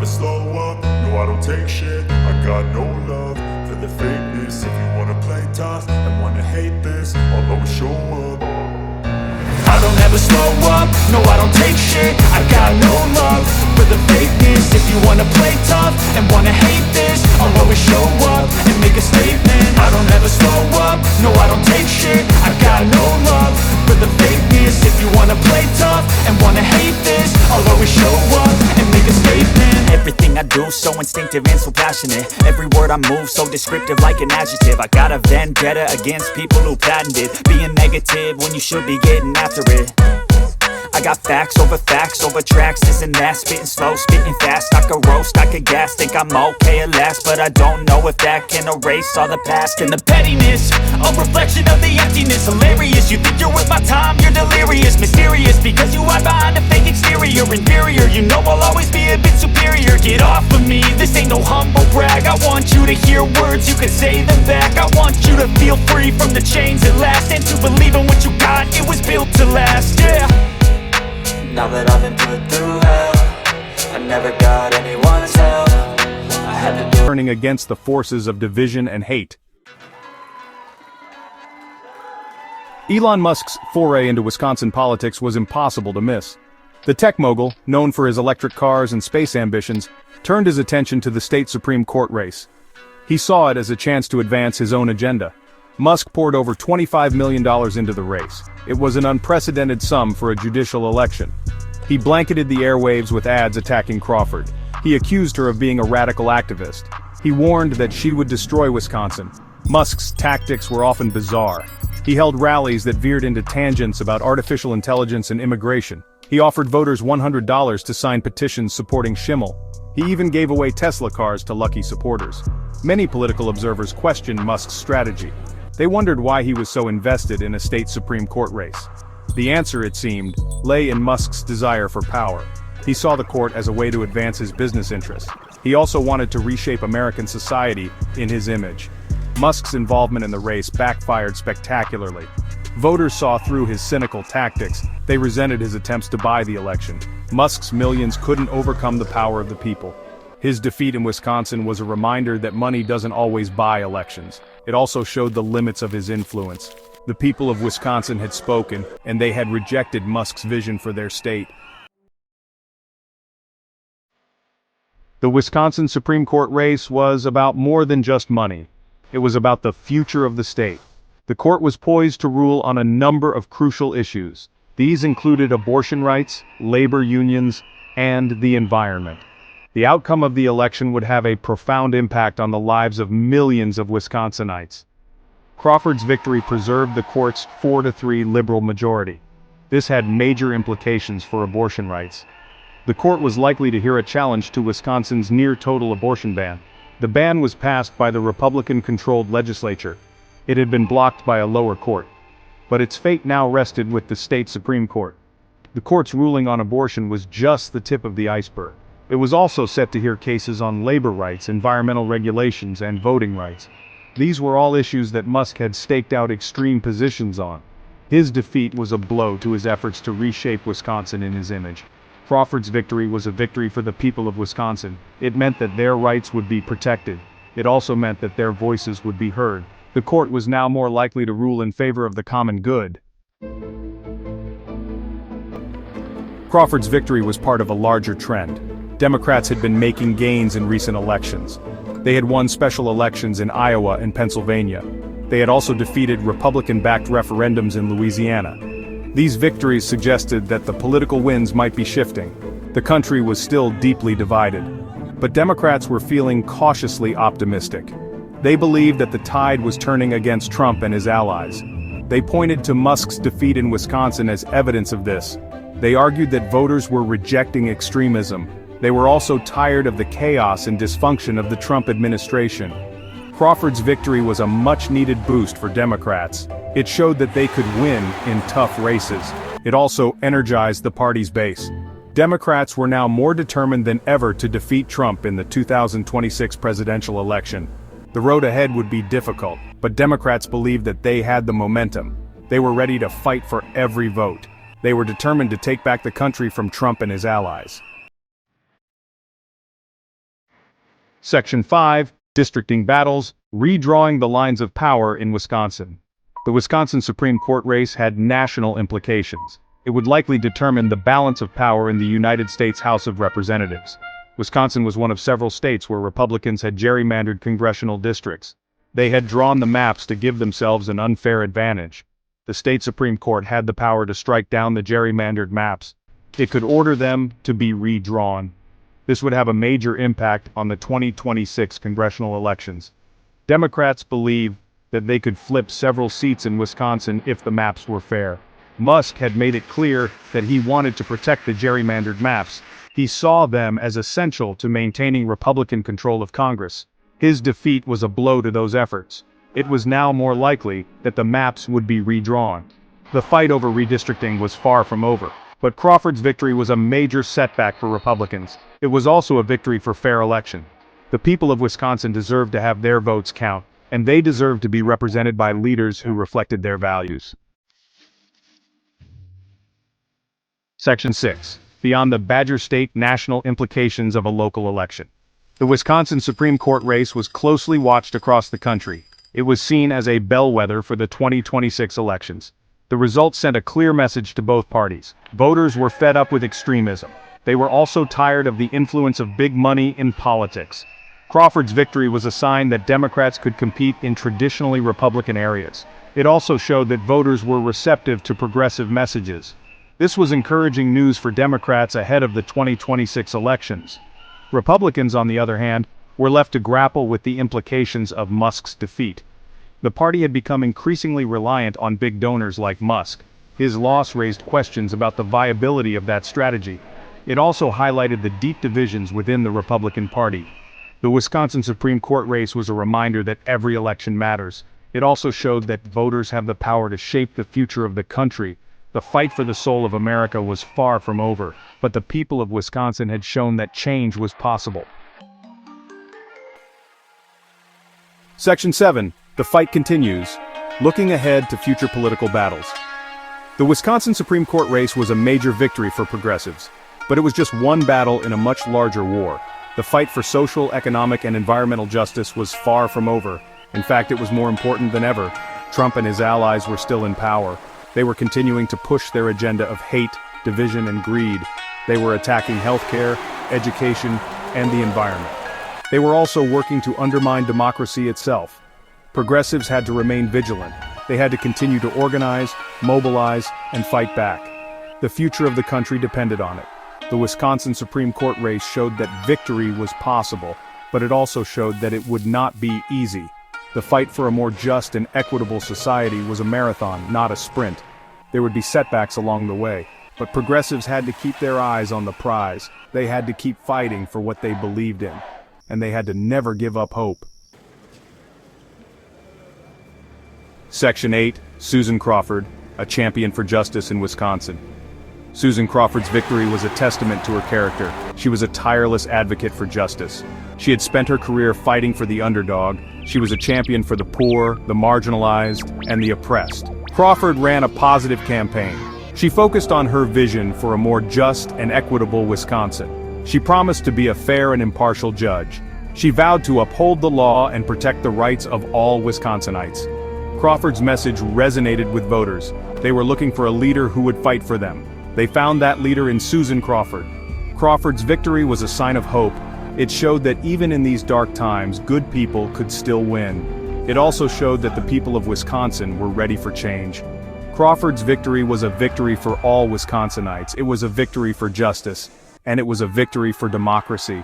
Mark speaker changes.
Speaker 1: slow up, no I don't take shit. I got no love for the fakeness. If you wanna play tough and wanna hate this, I'll always show up.
Speaker 2: I don't ever slow up, no I don't take shit. I got no love for the fakeness. If you wanna play tough and wanna hate this, I'll always show up and make a statement. I don't ever slow up, no I don't take shit. I got no love for the fakeness. If you wanna play tough and wanna hate this, I'll always show up and make a statement.
Speaker 3: Everything I do so instinctive and so passionate. Every word I move so descriptive like an adjective. I got a vendetta against people who patented being negative when you should be getting after it. I got facts over tracks, this and that. Spitting slow, spitting fast. I could roast, I could gas. Think I'm okay at last, but I don't know if that can erase all the past. And the pettiness, a reflection of the emptiness. Hilarious, you think you're worth my time, you're delirious. Mysterious, because you hide behind a fake exterior. Inferior, you know I'll always be a bit superior. Get off of me, this ain't no humble brag. I want you to hear words, you can say them back. I want you to feel free from the chains at last, and to believe in what you got, it was built to last, yeah. Now that I've been put through hell, I never got anyone's help. I had to do
Speaker 4: turning against the forces of division and hate. Elon Musk's foray into Wisconsin politics was impossible to miss. The tech mogul, known for his electric cars and space ambitions, turned his attention to the state Supreme Court race. He saw it as a chance to advance his own agenda. Musk poured over $25 million into the race. It was an unprecedented sum for a judicial election. He blanketed the airwaves with ads attacking Crawford. He accused her of being a radical activist. He warned that she would destroy Wisconsin. Musk's tactics were often bizarre. He held rallies that veered into tangents about artificial intelligence and immigration. He offered voters $100 to sign petitions supporting Schimmel. He even gave away Tesla cars to lucky supporters. Many political observers questioned Musk's strategy. They wondered why he was so invested in a state Supreme Court race. The answer, it seemed, lay in Musk's desire for power. He saw the court as a way to advance his business interests. He also wanted to reshape American society in his image. Musk's involvement in the race backfired spectacularly. Voters saw through his cynical tactics. They resented his attempts to buy the election. Musk's millions couldn't overcome the power of the people. His defeat in Wisconsin was a reminder that money doesn't always buy elections. It also showed the limits of his influence. The people of Wisconsin had spoken, and they had rejected Musk's vision for their state. The Wisconsin Supreme Court race was about more than just money. It was about the future of the state. The court was poised to rule on a number of crucial issues. These included abortion rights, labor unions, and the environment. The outcome of the election would have a profound impact on the lives of millions of Wisconsinites. Crawford's victory preserved the court's 4-3 liberal majority. This had major implications for abortion rights. The court was likely to hear a challenge to Wisconsin's near-total abortion ban. The ban was passed by the Republican-controlled legislature. It had been blocked by a lower court. But its fate now rested with the state Supreme Court. The court's ruling on abortion was just the tip of the iceberg. It was also set to hear cases on labor rights, environmental regulations, and voting rights. These were all issues that Musk had staked out extreme positions on. His defeat was a blow to his efforts to reshape Wisconsin in his image. Crawford's victory was a victory for the people of Wisconsin. It meant that their rights would be protected. It also meant that their voices would be heard. The court was now more likely to rule in favor of the common good. Crawford's victory was part of a larger trend. Democrats had been making gains in recent elections. They had won special elections in Iowa and Pennsylvania. They had also defeated Republican-backed referendums in Louisiana. These victories suggested that the political winds might be shifting. The country was still deeply divided. But Democrats were feeling cautiously optimistic. They believed that the tide was turning against Trump and his allies. They pointed to Musk's defeat in Wisconsin as evidence of this. They argued that voters were rejecting extremism. They were also tired of the chaos and dysfunction of the Trump administration. Crawford's victory was a much-needed boost for Democrats. It showed that they could win in tough races. It also energized the party's base. Democrats were now more determined than ever to defeat Trump in the 2026 presidential election. The road ahead would be difficult, but Democrats believed that they had the momentum. They were ready to fight for every vote. They were determined to take back the country from Trump and his allies. Section 5, Districting Battles, Redrawing the Lines of Power in Wisconsin. The Wisconsin Supreme Court race had national implications. It would likely determine the balance of power in the United States House of Representatives. Wisconsin was one of several states where Republicans had gerrymandered congressional districts. They had drawn the maps to give themselves an unfair advantage. The state Supreme Court had the power to strike down the gerrymandered maps. It could order them to be redrawn. This would have a major impact on the 2026 congressional elections. Democrats believe that they could flip several seats in Wisconsin if the maps were fair. Musk had made it clear that he wanted to protect the gerrymandered maps. He saw them as essential to maintaining Republican control of Congress. His defeat was a blow to those efforts. It was now more likely that the maps would be redrawn. The fight over redistricting was far from over. But Crawford's victory was a major setback for Republicans. It was also a victory for fair election. The people of Wisconsin deserved to have their votes count, and they deserved to be represented by leaders who reflected their values. Section 6. Beyond the Badger State national implications of a local election. The Wisconsin Supreme Court race was closely watched across the country. It was seen as a bellwether for the 2026 elections. The results sent a clear message to both parties. Voters were fed up with extremism. They were also tired of the influence of big money in politics. Crawford's victory was a sign that Democrats could compete in traditionally Republican areas. It also showed that voters were receptive to progressive messages. This was encouraging news for Democrats ahead of the 2026 elections. Republicans, on the other hand, were left to grapple with the implications of Musk's defeat. The party had become increasingly reliant on big donors like Musk. His loss raised questions about the viability of that strategy. It also highlighted the deep divisions within the Republican Party. The Wisconsin Supreme Court race was a reminder that every election matters. It also showed that voters have the power to shape the future of the country. The fight for the soul of America was far from over, but the people of Wisconsin had shown that change was possible. Section 7. The fight continues, looking ahead to future political battles. The Wisconsin Supreme Court race was a major victory for progressives, but it was just one battle in a much larger war. The fight for social, economic, and environmental justice was far from over. In fact, it was more important than ever. Trump and his allies were still in power. They were continuing to push their agenda of hate, division, and greed. They were attacking healthcare, education, and the environment. They were also working to undermine democracy itself. Progressives had to remain vigilant. They had to continue to organize, mobilize, and fight back. The future of the country depended on it. The Wisconsin Supreme Court race showed that victory was possible, but it also showed that it would not be easy. The fight for a more just and equitable society was a marathon, not a sprint. There would be setbacks along the way, but progressives had to keep their eyes on the prize. They had to keep fighting for what they believed in, and they had to never give up hope. Section 8. Susan Crawford, a champion for justice in Wisconsin. Susan Crawford's victory was a testament to her character. She was a tireless advocate for justice. She had spent her career fighting for the underdog. She was a champion for the poor, the marginalized, and the oppressed. Crawford ran a positive campaign. She focused on her vision for a more just and equitable Wisconsin. She promised to be a fair and impartial judge. She vowed to uphold the law and protect the rights of all Wisconsinites. Crawford's message resonated with voters. They were looking for a leader who would fight for them. They found that leader in Susan Crawford. Crawford's victory was a sign of hope. It showed that even in these dark times, good people could still win. It also showed that the people of Wisconsin were ready for change. Crawford's victory was a victory for all Wisconsinites. It was a victory for justice, and it was a victory for democracy.